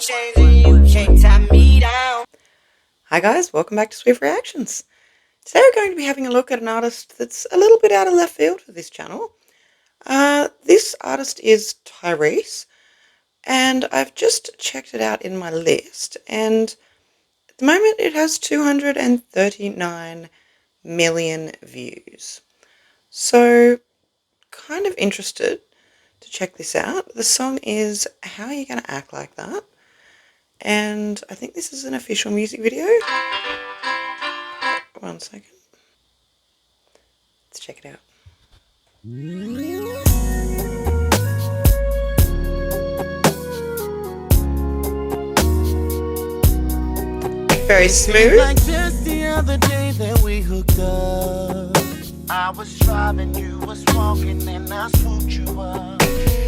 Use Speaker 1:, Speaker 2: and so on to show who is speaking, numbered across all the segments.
Speaker 1: chains and you can't tie me down.
Speaker 2: Hi guys, welcome back to Swift Reactions. Today we're going to be having a look at an artist that's a little bit out of left field for this channel. This artist is TYRESE, and I've just checked it out in my list, and at the moment it has 239 million views. So, kind of interested to check this out. The song is How Are You Gonna Act Like That? And I think this is an official music video. 1 second. Let's check it out. Very smooth.
Speaker 1: Like just the other day that we hooked up, I was driving, you was walking, and I swooped you up.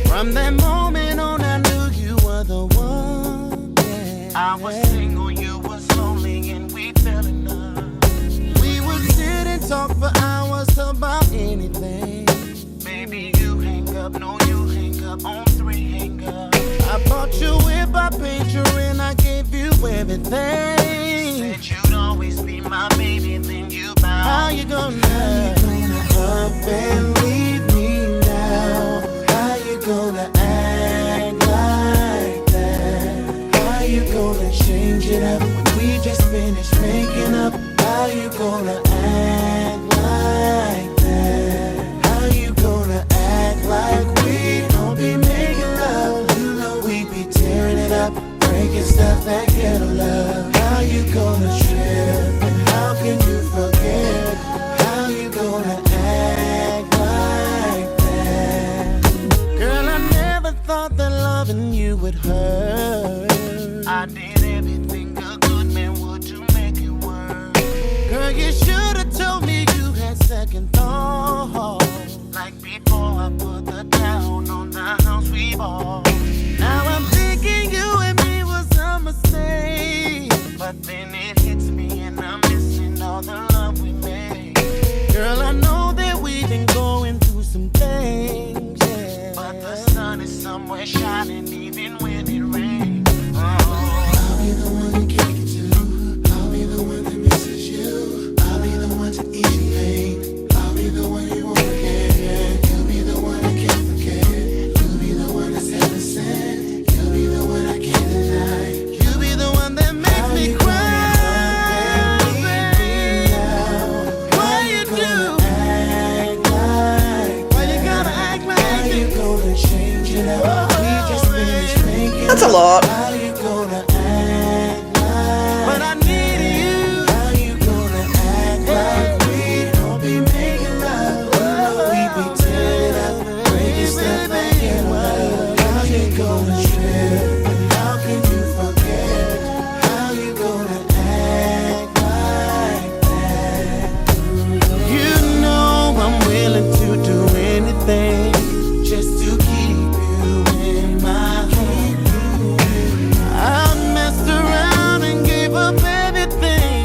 Speaker 1: From that moment on, I knew you were the one. Yeah. I was single, you was lonely, and we fell in love. We would sit and talk for hours about anything. Baby, you hang up, no, you hang up on 3 hang up. I bought you a whip, I paid you, and I gave you everything. Said you'd always be my baby, then you bow. How you gonna up and leave me now? How you gonna act like that? How you gonna change it up when we just finished making up? How you gonna act like that? How you gonna act like we don't be making love? You know we be tearing it up, breaking stuff that ghetto love. How you gonna trip and how can you forget? How you gonna act like that? Girl, I never thought that loving you would hurt. I did everything a good man would to make it work. Girl, you should've told me you had second thoughts. Like before I put the down on the house we bought. Now I'm thinking you and me was a mistake. But then it hits me and I'm missing all the love we made. Girl, I know that we've been going through some things, yeah. But the sun is somewhere shining even when it rains. I'll be the one you kick it to. I'll be the one that misses you. I'll be the one to ease your pain. I'll be the one you won't forget. You'll be the one I can't forget. You'll be the one that's heaven sent. You'll be the one I can't deny. You'll be the one that makes me cry.
Speaker 2: That's a lot.
Speaker 1: How you gonna act like? But I need you. How you gonna act like we don't be making love? We be tearing up, breaking stuff that can't love. How you gonna trip? And how can you forget? How you gonna act like that? You know I'm willing to do anything just to keep you in my home. I messed around and gave up everything.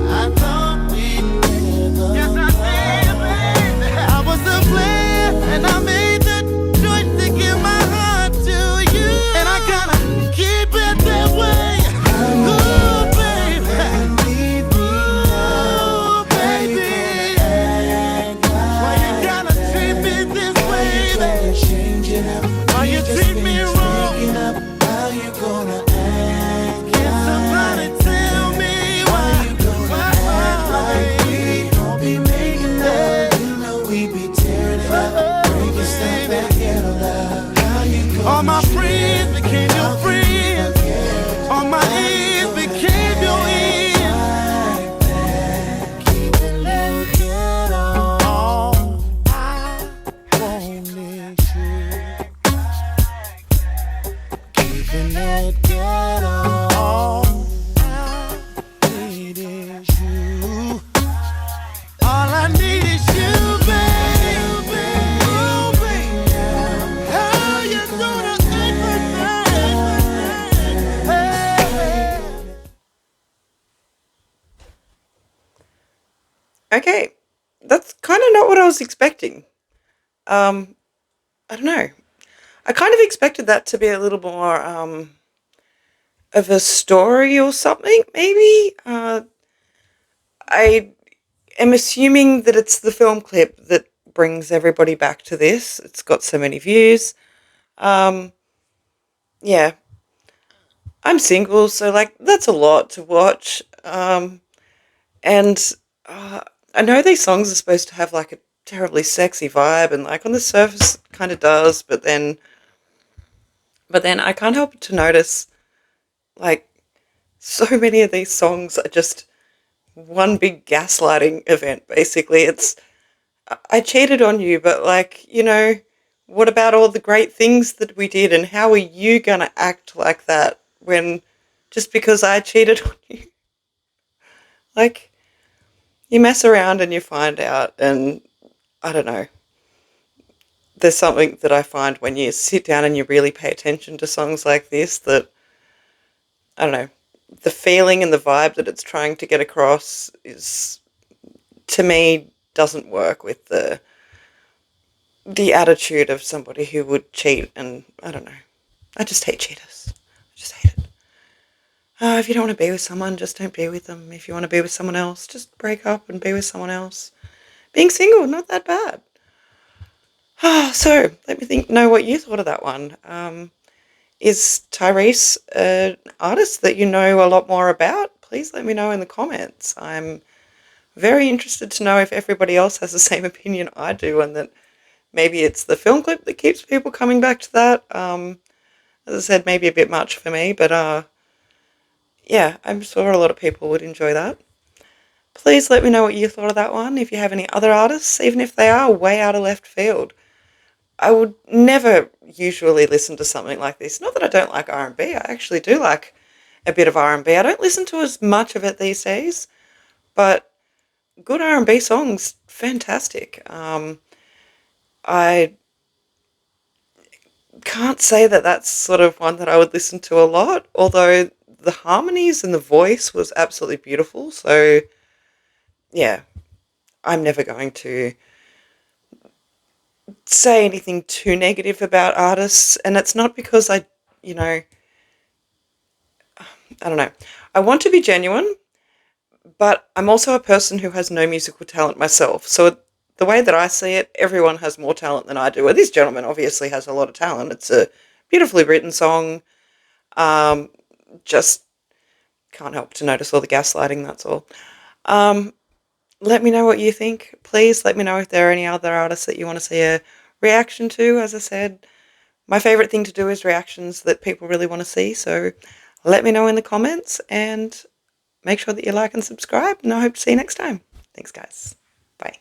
Speaker 1: I thought we'd never. Yes, I did, baby. I was a player and I made the choice to give my heart to you. And I gotta keep it that way. Ooh, baby. Ooh, baby. Why you gotta treat me this way, baby? Why you treat me wrong? How you gonna act? Can somebody tell me why you gonna act like we don't be making love? You know we be tearing it up, breaking stuff that ghetto love. How you gonna all my friends became your friends. All my ends became your ends. Keeping it ghetto. All I want is you. Keeping it ghetto. All I need is you. All I need is you, baby. Oh, baby. How you gonna act like that?
Speaker 2: Okay, that's kind of not what I was expecting. I don't know. I kind of expected that to be a little more of a story or something, maybe. I am assuming that it's the film clip that brings everybody back to this. It's got so many views. Um, yeah, I'm single, so like that's a lot to watch. And uh, I know these songs are supposed to have like a terribly sexy vibe, and like on the surface, kind of does, but then I can't help but to notice like so many of these songs are just one big gaslighting event. Basically, it's I cheated on you, but like what about all the great things that we did, and how are you gonna act like that when just because I cheated on you? Like you mess around and you find out, and I don't know. There's something that I find when you sit down and you really pay attention to songs like this that, I don't know, the feeling and the vibe that it's trying to get across is, to me, doesn't work with the attitude of somebody who would cheat. And I don't know. I just hate cheaters. I just hate it. If you don't want to be with someone, just don't be with them. If you want to be with someone else, just break up and be with someone else. Being single, not that bad. So, let me know what you thought of that one. Is TYRESE an artist that you know a lot more about? Please let me know in the comments. I'm very interested to know if everybody else has the same opinion I do, and that maybe it's the film clip that keeps people coming back to that. As I said, maybe a bit much for me, but yeah, I'm sure a lot of people would enjoy that. Please let me know what you thought of that one. If you have any other artists, even if they are way out of left field. I would never usually listen to something like this. Not that I don't like R&B. I actually do like a bit of R&B. I don't listen to as much of it these days, but good R&B songs, fantastic. I can't say that that's sort of one that I would listen to a lot, although the harmonies and the voice was absolutely beautiful. So, yeah, I'm never going to say anything too negative about artists, and it's not because you know, I don't know. I want to be genuine, but I'm also a person who has no musical talent myself. So the way that I see it, everyone has more talent than I do. Well, this gentleman obviously has a lot of talent. It's a beautifully written song. Um, just can't help to notice all the gaslighting, that's all. Um, Let me know what you think. Please let me know if there are any other artists that you want to see a reaction to. As I said, my favourite thing to do is reactions that people really want to see. So let me know in the comments, and make sure that you like and subscribe, and I hope to see you next time. Thanks, guys. Bye.